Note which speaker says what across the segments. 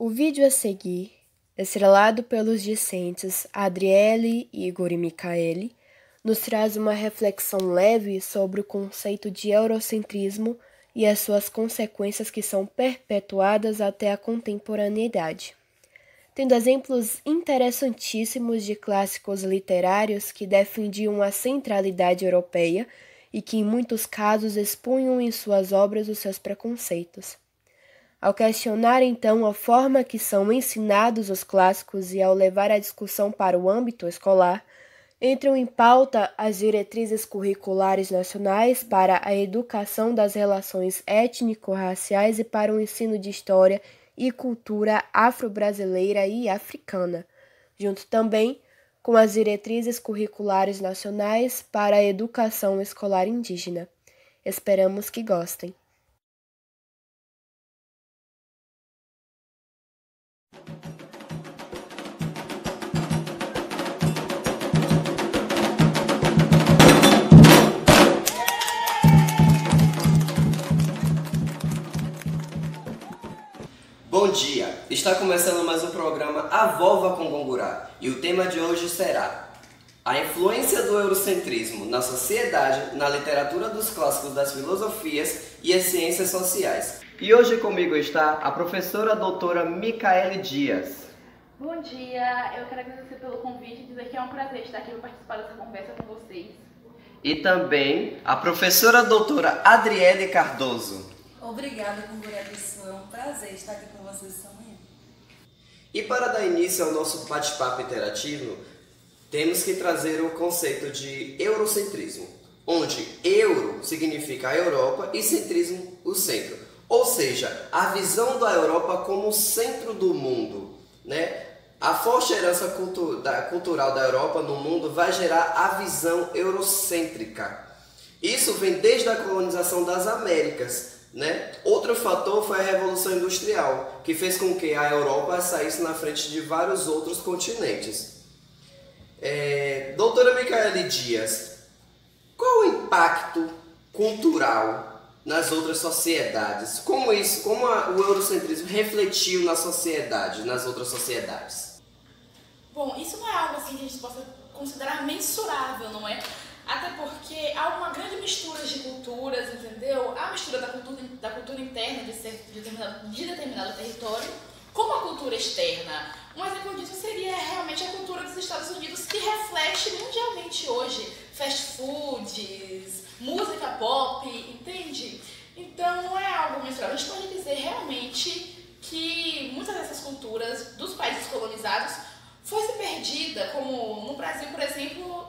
Speaker 1: O vídeo a seguir, estrelado pelos discentes Adriele, Igor e Micaele, nos traz uma reflexão leve sobre o conceito de eurocentrismo e as suas consequências que são perpetuadas até a contemporaneidade, tendo exemplos interessantíssimos de clássicos literários que defendiam a centralidade europeia e que em muitos casos expunham em suas obras os seus preconceitos. Ao questionar, então, a forma que são ensinados os clássicos e ao levar a discussão para o âmbito escolar, entram em pauta as diretrizes curriculares nacionais para a educação das relações étnico-raciais e para o ensino de história e cultura afro-brasileira e africana, junto também com as diretrizes curriculares nacionais para a educação escolar indígena. Esperamos que gostem.
Speaker 2: Bom dia! Está começando mais um programa A Volva com Gongurá e o tema de hoje será a influência do eurocentrismo na sociedade, na literatura dos clássicos das filosofias e as ciências sociais. E hoje comigo está a professora doutora Micaele Dias.
Speaker 3: Bom dia! Eu quero agradecer pelo convite e dizer que é um prazer estar aqui para participar dessa conversa com vocês.
Speaker 2: E também a professora doutora Adriele Cardoso.
Speaker 4: Obrigada, Gongurá Pessoa. É um prazer estar aqui com vocês essa manhã.
Speaker 2: E para dar início ao nosso bate-papo interativo, temos que trazer o conceito de eurocentrismo, onde euro significa a Europa e centrismo o centro. Ou seja, a visão da Europa como o centro do mundo, né? A forte herança cultural da Europa no mundo vai gerar a visão eurocêntrica. Isso vem desde a colonização das Américas, né? Outro fator foi a Revolução Industrial, que fez com que a Europa saísse na frente de vários outros continentes. Doutora Micaele Dias, qual o impacto cultural nas outras sociedades? Como o eurocentrismo refletiu na sociedade, nas outras sociedades?
Speaker 3: Bom, isso não é algo assim que a gente possa considerar mensurável, não é? Até porque há uma grande mistura de culturas, entendeu? Há a mistura da cultura interna de determinado território com a cultura externa. Um exemplo disso seria realmente a cultura dos Estados Unidos, que reflete mundialmente hoje fast foods, música pop, entende? Então não é algo mensurável. A gente pode dizer realmente que muitas dessas culturas dos países colonizados foi-se perdida, como no Brasil, por exemplo,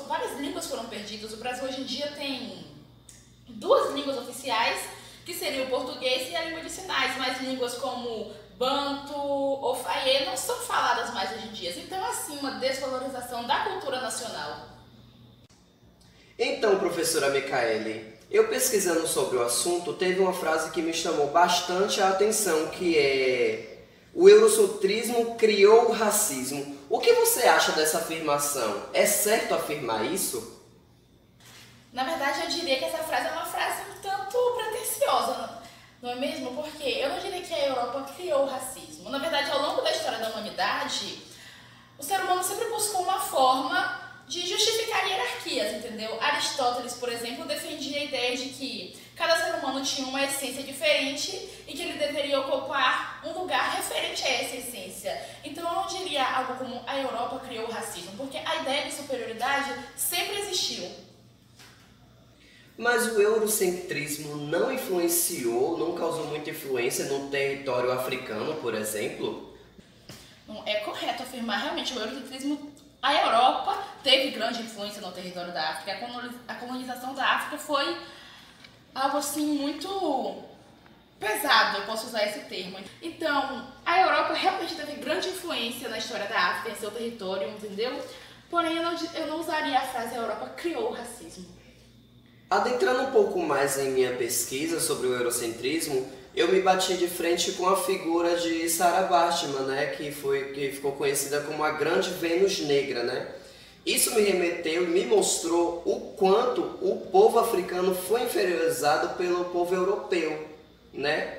Speaker 3: várias línguas foram perdidas. O Brasil hoje em dia tem 2 línguas oficiais, que seriam o português e a língua de sinais, mas línguas como Banto ou Fayê não são faladas mais hoje em dia. Então, assim, uma desvalorização da cultura nacional.
Speaker 2: Então, professora Micaele, eu pesquisando sobre o assunto, teve uma frase que me chamou bastante a atenção, que é: o eurocentrismo criou o racismo. O que você acha dessa afirmação? É certo afirmar isso?
Speaker 3: Na verdade, eu diria que essa frase é uma frase um tanto pretensiosa, não é mesmo? Porque eu não diria que a Europa criou o racismo. Na verdade, ao longo da história da humanidade, o ser humano sempre buscou uma forma de justificar hierarquias, entendeu? Aristóteles, por exemplo, defendia a ideia de que cada ser humano tinha uma essência diferente e que ele deveria ocupar um lugar referente a essa essência. Então eu não diria algo como a Europa criou o racismo, porque a ideia de superioridade sempre existiu.
Speaker 2: Mas o eurocentrismo não influenciou, não causou muita influência no território africano, por exemplo?
Speaker 3: Não é correto afirmar realmente o eurocentrismo. A Europa teve grande influência no território da África. A colonização da África foi algo assim muito pesado, eu posso usar esse termo. Então, a Europa realmente teve grande influência na história da África, em seu território, entendeu? Porém, eu não usaria a frase a Europa criou o racismo.
Speaker 2: Adentrando um pouco mais em minha pesquisa sobre o eurocentrismo, eu me bati de frente com a figura de Sarah Baartman, né, que ficou conhecida como a Grande Vênus Negra, né? Isso me remeteu e me mostrou o quanto o povo africano foi inferiorizado pelo povo europeu, né?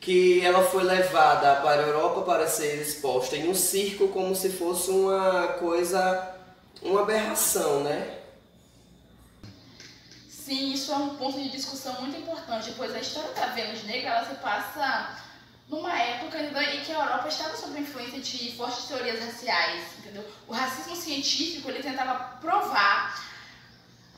Speaker 2: que ela foi levada para a Europa para ser exposta em um circo como se fosse uma coisa, uma aberração, né?
Speaker 3: Sim, isso é um ponto de discussão muito importante, pois a história da Vênus Negra ela se passa numa época em que a Europa estava sob a influência de fortes teorias raciais, entendeu? O racismo científico ele tentava provar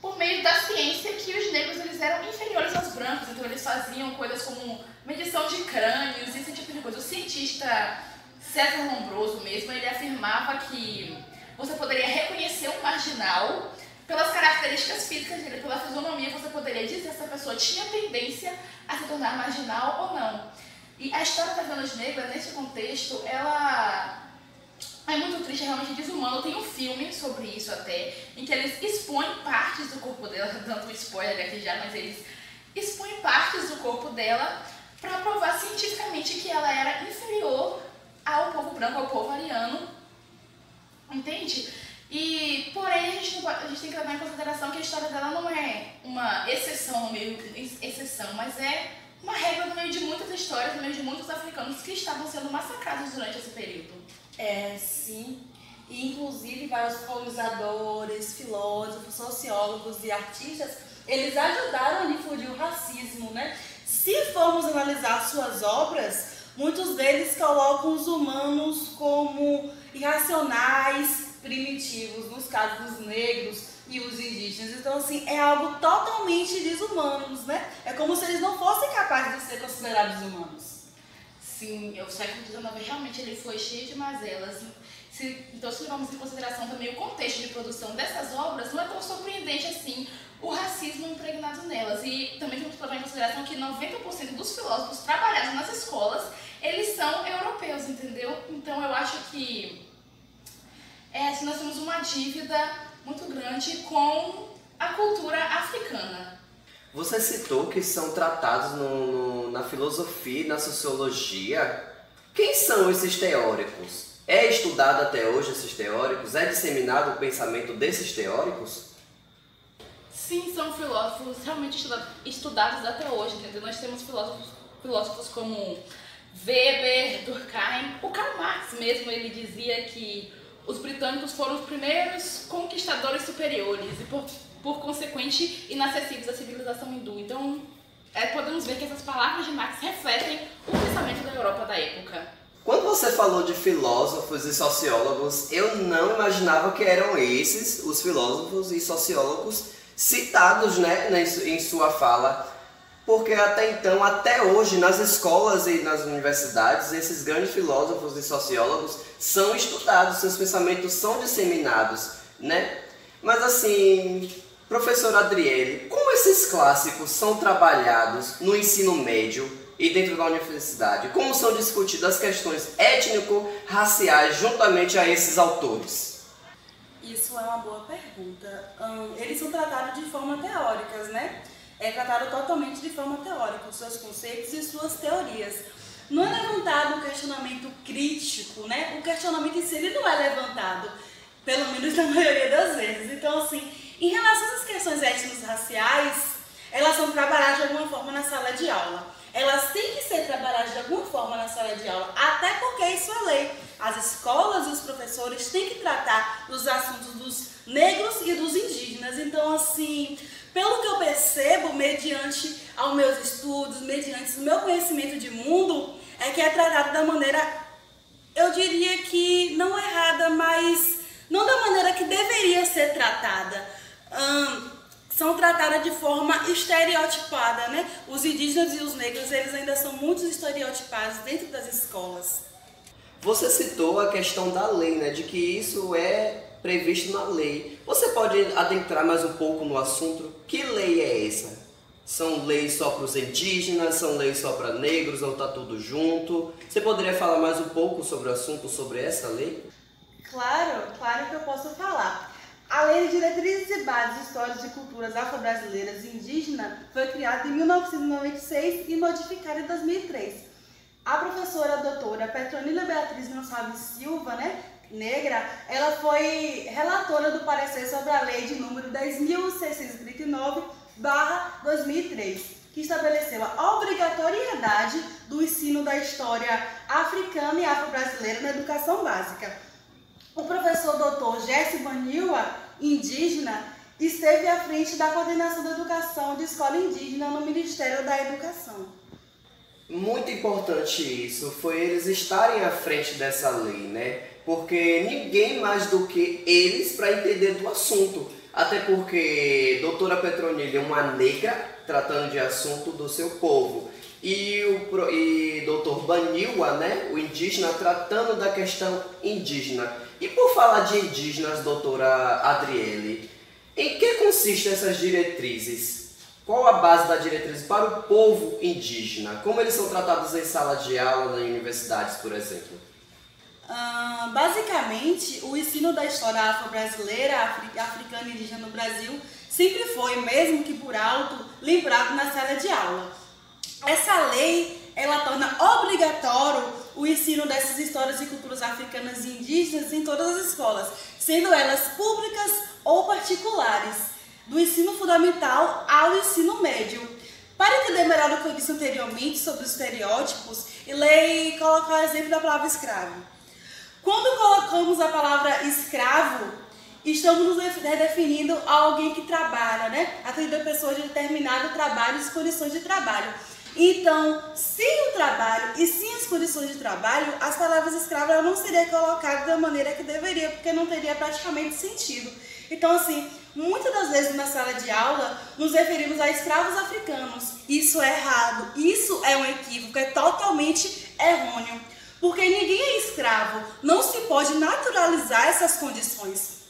Speaker 3: por meio da ciência que os negros eles eram inferiores aos brancos, então eles faziam coisas como medição de crânios e esse tipo de coisa. O cientista César Lombroso mesmo, ele afirmava que você poderia reconhecer um marginal pelas características físicas dele, pela fisionomia, você poderia dizer se essa pessoa tinha tendência a se tornar marginal ou não. E a história da Vênus Negra, nesse contexto, ela é muito triste, é realmente desumano. Tem um filme sobre isso até, em que eles expõem partes do corpo dela, dando um spoiler aqui já, mas eles expõem partes do corpo dela para provar cientificamente que ela era inferior ao povo branco, ao povo ariano, entende? E, porém, a gente tem que levar em consideração que a história dela não é uma exceção no meio, exceção, mas é uma regra no meio de muitas histórias, no meio de muitos africanos que estavam sendo massacrados durante esse período.
Speaker 4: Sim. E, inclusive, vários colonizadores, filósofos, sociólogos e artistas, eles ajudaram a difundir o racismo, né? Se formos analisar suas obras, muitos deles colocam os humanos como irracionais, primitivos, nos casos dos negros e os indígenas. Então, assim, é algo totalmente desumano, né? É como se eles não fossem capazes de ser considerados humanos.
Speaker 3: Sim, o século XIX realmente ele foi cheio de mazelas. Então, se levarmos em consideração também o contexto de produção dessas obras, não é tão surpreendente assim o racismo impregnado nelas. E também temos que levar em consideração que 90% dos filósofos trabalhados nas escolas, eles são europeus, entendeu? Então, eu acho que nós temos uma dívida muito grande com a cultura africana.
Speaker 2: Você citou que são tratados na filosofia e na sociologia. Quem são esses teóricos? É estudado até hoje esses teóricos? É disseminado o pensamento desses teóricos?
Speaker 3: Sim, são filósofos realmente estudados até hoje, entendeu? Nós temos filósofos como Weber, Durkheim, o Karl Marx mesmo, ele dizia que os britânicos foram os primeiros conquistadores superiores e, por consequente, inacessíveis à civilização hindu. Então, podemos ver que essas palavras de Marx refletem o pensamento da Europa da época.
Speaker 2: Quando você falou de filósofos e sociólogos, eu não imaginava que eram esses, os filósofos e sociólogos, citados, né, em sua fala. Porque até então, até hoje, nas escolas e nas universidades, esses grandes filósofos e sociólogos são estudados, seus pensamentos são disseminados, né? Mas assim, professora Adriele, como esses clássicos são trabalhados no ensino médio e dentro da universidade? Como são discutidas as questões étnico-raciais juntamente a esses autores?
Speaker 4: Isso é uma boa pergunta. Eles são tratados de forma teóricas, né? É tratado totalmente de forma teórica, os seus conceitos e suas teorias. Não é levantado um questionamento crítico, né? O questionamento em si ele não é levantado, pelo menos na maioria das vezes. Então, assim, em relação às questões étnico-raciais, elas são trabalhadas de alguma forma na sala de aula. Elas têm que ser trabalhadas de alguma forma na sala de aula, até porque isso é lei. As escolas e os professores têm que tratar dos assuntos dos negros e dos indígenas. Então, assim, pelo que eu percebo, mediante aos meus estudos, mediante o meu conhecimento de mundo, é que é tratado da maneira, eu diria que não errada, mas não da maneira que deveria ser tratada. São tratadas de forma estereotipada, né? Os indígenas e os negros, eles ainda são muito estereotipados dentro das escolas.
Speaker 2: Você citou a questão da lei, né? De que isso é previsto na lei. Você pode adentrar mais um pouco no assunto? Que lei é essa? São leis só para os indígenas? São leis só para negros? Ou está tudo junto? Você poderia falar mais um pouco sobre o assunto, sobre essa lei?
Speaker 5: Claro que eu posso falar. A Lei de Diretrizes e Bases Históricas e Culturas Afro-Brasileiras e Indígenas foi criada em 1996 e modificada em 2003. A professora doutora Petronila Beatriz Gonçalves Silva, negra, ela foi relatora do parecer sobre a lei de número 10.639/2003. que estabeleceu a obrigatoriedade do ensino da história africana e afro-brasileira na educação básica. O professor Dr. Jesse Baniwa, indígena, esteve à frente da coordenação da educação de escola indígena no Ministério da Educação.
Speaker 2: Muito importante isso, foi eles estarem à frente dessa lei, né? Porque ninguém mais do que eles para entender do assunto. Até porque doutora Petronilha é uma negra tratando de assunto do seu povo. E doutor Baniwa, né? O indígena, tratando da questão indígena. E por falar de indígenas, doutora Adriele, em que consistem essas diretrizes? Qual a base da diretriz para o povo indígena? Como eles são tratados em sala de aula, em universidades, por exemplo?
Speaker 5: Basicamente, o ensino da história afro-brasileira, africana e indígena no Brasil, sempre foi, mesmo que por alto, lembrado na sala de aula. Essa lei, ela torna obrigatório o ensino dessas histórias e culturas africanas e indígenas em todas as escolas, sendo elas públicas ou particulares, do ensino fundamental ao ensino médio. Para entender melhor o que eu disse anteriormente sobre os estereótipos, irei colocar o exemplo da palavra escravo. Quando colocamos a palavra escravo, estamos nos redefinindo a alguém que trabalha, né? Atendendo a pessoas de determinado trabalho e condições de trabalho. Então, sem o trabalho e sem as condições de trabalho, as palavras escravo não seriam colocadas da maneira que deveria, porque não teria praticamente sentido. Então, assim, muitas das vezes na sala de aula, nos referimos a escravos africanos. Isso é errado, isso é um equívoco, é totalmente errôneo. Porque ninguém é escravo, não se pode naturalizar essas condições.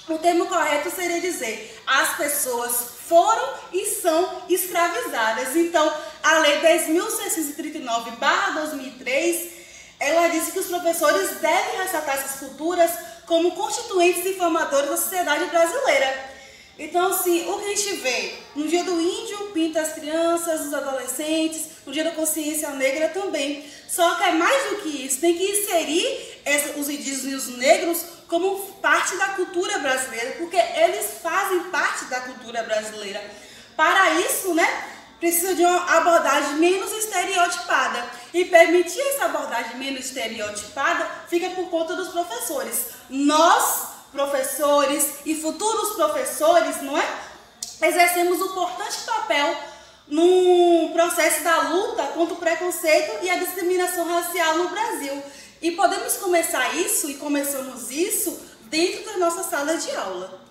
Speaker 5: O termo correto seria dizer, as pessoas foram e são escravizadas. Então, a Lei 10.639/2003, ela diz que os professores devem ressaltar essas culturas como constituintes e formadores da sociedade brasileira. Então, assim, o que a gente vê no Dia do Índio, pinta as crianças, os adolescentes, no Dia da Consciência Negra também. Só que é mais do que isso, tem que inserir os indígenas e os negros como parte da cultura brasileira, porque eles fazem parte da cultura brasileira. Para isso, né, precisa de uma abordagem menos estereotipada. E permitir essa abordagem menos estereotipada fica por conta dos professores. Nós, professores e futuros professores, não é? Exercemos um importante papel no processo da luta contra o preconceito e a discriminação racial no Brasil. E podemos começar isso, e começamos isso, dentro da nossa sala de aula.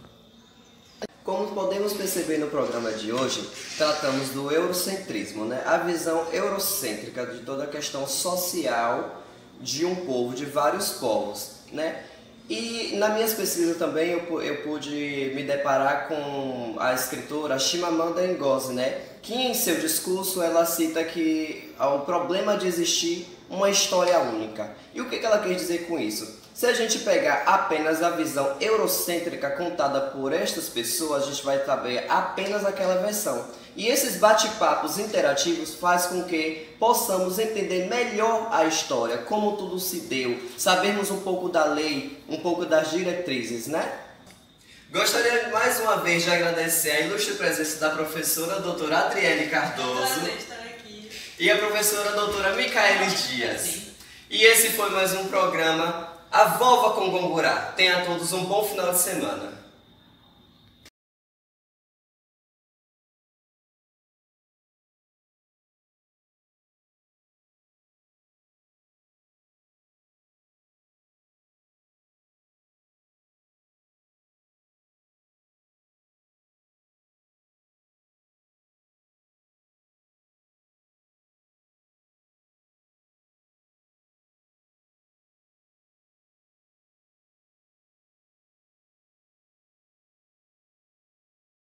Speaker 2: Como podemos perceber no programa de hoje, tratamos do eurocentrismo, né? A visão eurocêntrica de toda a questão social de um povo, de vários povos, né? E nas minhas pesquisas também eu pude me deparar com a escritora Chimamanda Ngozi, né? Que em seu discurso ela cita que há um problema de existir uma história única. E o que ela quer dizer com isso? Se a gente pegar apenas a visão eurocêntrica contada por estas pessoas, a gente vai saber apenas aquela versão. E esses bate-papos interativos faz com que possamos entender melhor a história, como tudo se deu, sabermos um pouco da lei, um pouco das diretrizes, né? Gostaria mais uma vez de agradecer a ilustre presença da professora doutora Adriele Cardoso e a professora doutora Micaele Dias. E esse foi mais um programa A Vova com Gongurá. Tenha a todos um bom final de semana.